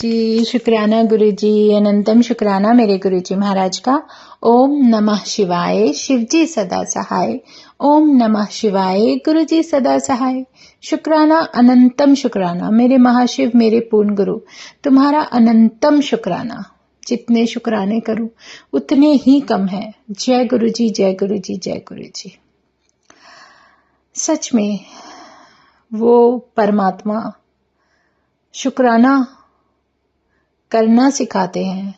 जी, शुक्राना गुरुजी, अनंतम शुक्राना मेरे गुरुजी महाराज का। ओम नमः शिवाय, शिवजी सदा सहाय। ओम नमः शिवाय, गुरुजी सदा सहाय। शुक्राना अनंतम शुक्राना मेरे महाशिव, मेरे पूर्ण गुरु, तुम्हारा अनंतम शुक्राना। जितने शुक्राने करूं उतने ही कम है। जय गुरुजी, जय गुरुजी, जय गुरुजी। सच में वो परमात्मा शुक्राना करना सिखाते हैं।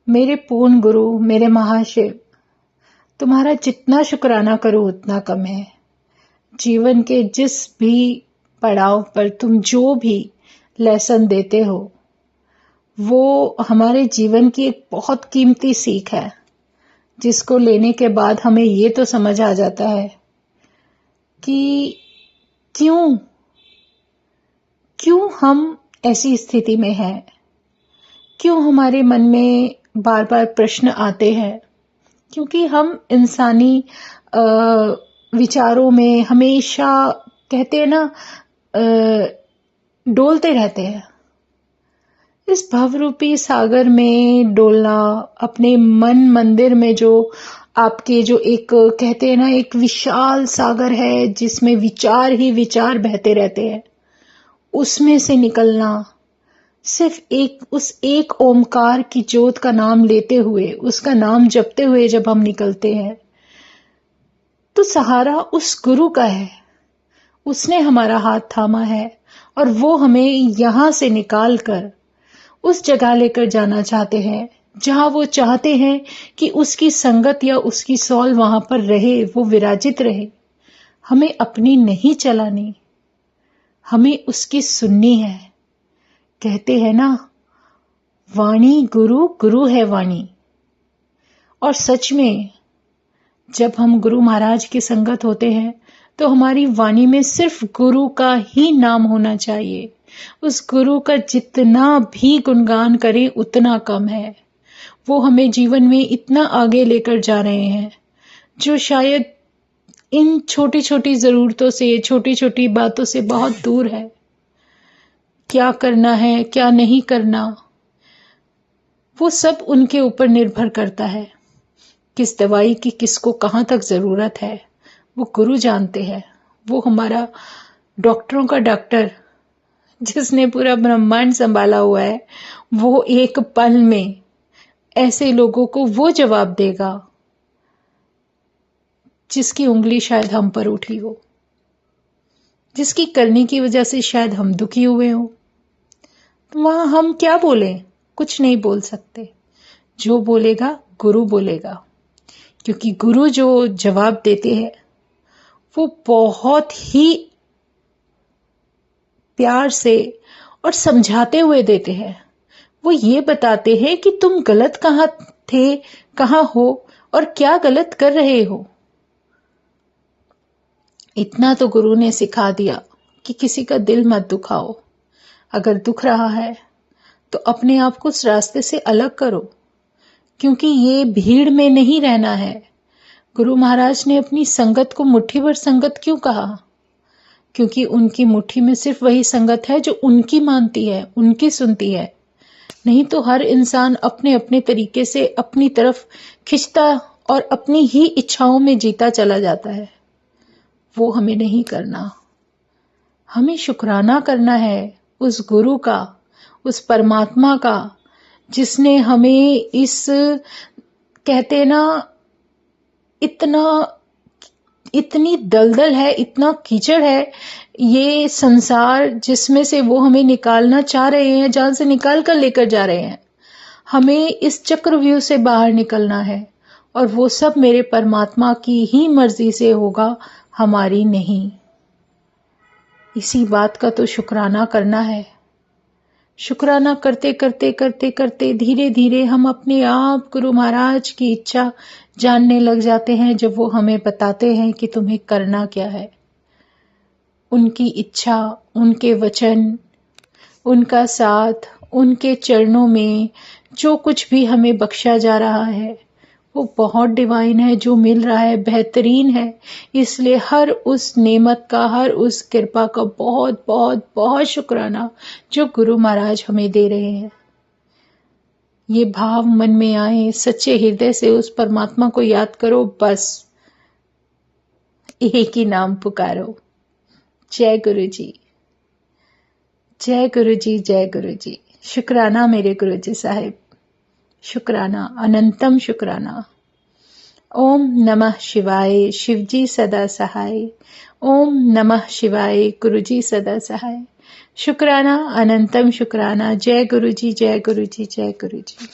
मेरे पूर्ण गुरु, मेरे महाशिव, तुम्हारा जितना शुक्राना करो उतना कम है। जीवन के जिस भी पड़ाव पर तुम जो भी लेसन देते हो, वो हमारे जीवन की एक बहुत कीमती सीख है, जिसको लेने के बाद हमें ये तो समझ आ जाता है कि क्यों हम ऐसी स्थिति में हैं, क्यों हमारे मन में बार बार प्रश्न आते हैं। क्योंकि हम इंसानी विचारों में हमेशा कहते हैं ना, डोलते रहते हैं। इस भवरूपी सागर में डोलना, अपने मन मंदिर में जो आपके जो एक कहते हैं ना, एक विशाल सागर है जिसमें विचार ही विचार बहते रहते हैं, उसमें से निकलना, सिर्फ उस एक ओमकार की ज्योत का नाम लेते हुए, उसका नाम जपते हुए जब हम निकलते हैं, तो सहारा उस गुरु का है। उसने हमारा हाथ थामा है और वो हमें यहां से निकाल कर उस जगह लेकर जाना चाहते हैं जहां वो चाहते हैं कि उसकी संगत या उसकी सौल वहां पर रहे, वो विराजित रहे। हमें अपनी नहीं चलानी, हमें उसकी सुननी है। कहते हैं ना, वाणी गुरु, गुरु है वाणी। और सच में जब हम गुरु महाराज की संगत होते हैं तो हमारी वाणी में सिर्फ गुरु का ही नाम होना चाहिए। उस गुरु का जितना भी गुणगान करें उतना कम है। वो हमें जीवन में इतना आगे लेकर जा रहे हैं जो शायद इन छोटी छोटी जरूरतों से, छोटी छोटी बातों से बहुत दूर है। क्या करना है, क्या नहीं करना, वो सब उनके ऊपर निर्भर करता है। किस दवाई की किसको कहां तक जरूरत है, वो गुरु जानते हैं। वो हमारा डॉक्टरों का डॉक्टर, जिसने पूरा ब्रह्मांड संभाला हुआ है, वो एक पल में ऐसे लोगों को वो जवाब देगा जिसकी उंगली शायद हम पर उठी हो, जिसकी करने की वजह से शायद हम दुखी हुए हो। तो वहां हम क्या बोले? कुछ नहीं बोल सकते। जो बोलेगा गुरु बोलेगा, क्योंकि गुरु जो जवाब देते हैं वो बहुत ही प्यार से और समझाते हुए देते हैं। वो ये बताते हैं कि तुम गलत कहां थे, कहां हो और क्या गलत कर रहे हो। इतना तो गुरु ने सिखा दिया कि किसी का दिल मत दुखाओ। अगर दुख रहा है तो अपने आप को उस रास्ते से अलग करो, क्योंकि ये भीड़ में नहीं रहना है। गुरु महाराज ने अपनी संगत को मुट्ठी भर संगत क्यों कहा? क्योंकि उनकी मुट्ठी में सिर्फ वही संगत है जो उनकी मानती है, उनकी सुनती है। नहीं तो हर इंसान अपने अपने तरीके से अपनी तरफ खिंचता और अपनी ही इच्छाओं में जीता चला जाता है। वो हमें नहीं करना। हमें शुक्राना करना है उस गुरु का, उस परमात्मा का, जिसने हमें इस कहते हैं ना, इतनी दलदल है, इतना कीचड़ है ये संसार, जिसमें से वो हमें निकालना चाह रहे हैं, जहां से निकाल कर लेकर जा रहे हैं। हमें इस चक्रव्यूह से बाहर निकलना है और वो सब मेरे परमात्मा की ही मर्जी से होगा, हमारी नहीं। इसी बात का तो शुक्राना करना है। शुक्राना करते करते करते करते धीरे धीरे हम अपने आप गुरु महाराज की इच्छा जानने लग जाते हैं, जब वो हमें बताते हैं कि तुम्हें करना क्या है। उनकी इच्छा, उनके वचन, उनका साथ, उनके चरणों में जो कुछ भी हमें बख्शा जा रहा है, वो बहुत डिवाइन है, जो मिल रहा है बेहतरीन है। इसलिए हर उस नेमत का, हर उस कृपा का बहुत बहुत बहुत शुक्राना जो गुरु महाराज हमें दे रहे हैं। ये भाव मन में आए, सच्चे हृदय से उस परमात्मा को याद करो, बस एक ही नाम पुकारो, जय गुरु जी, जय गुरु जी, जय गुरु जी। शुक्राना मेरे गुरु जी साहिब, शुक्राना, अनंतम शुक्राना। ओम नमः शिवाय, शिवजी सदा सहाय। ओम नमः शिवाय, गुरुजी सदा सहाय। शुक्राना, अनंतम शुक्राना। जय गुरु जी, जय गुरु जी, जय गुरु जी।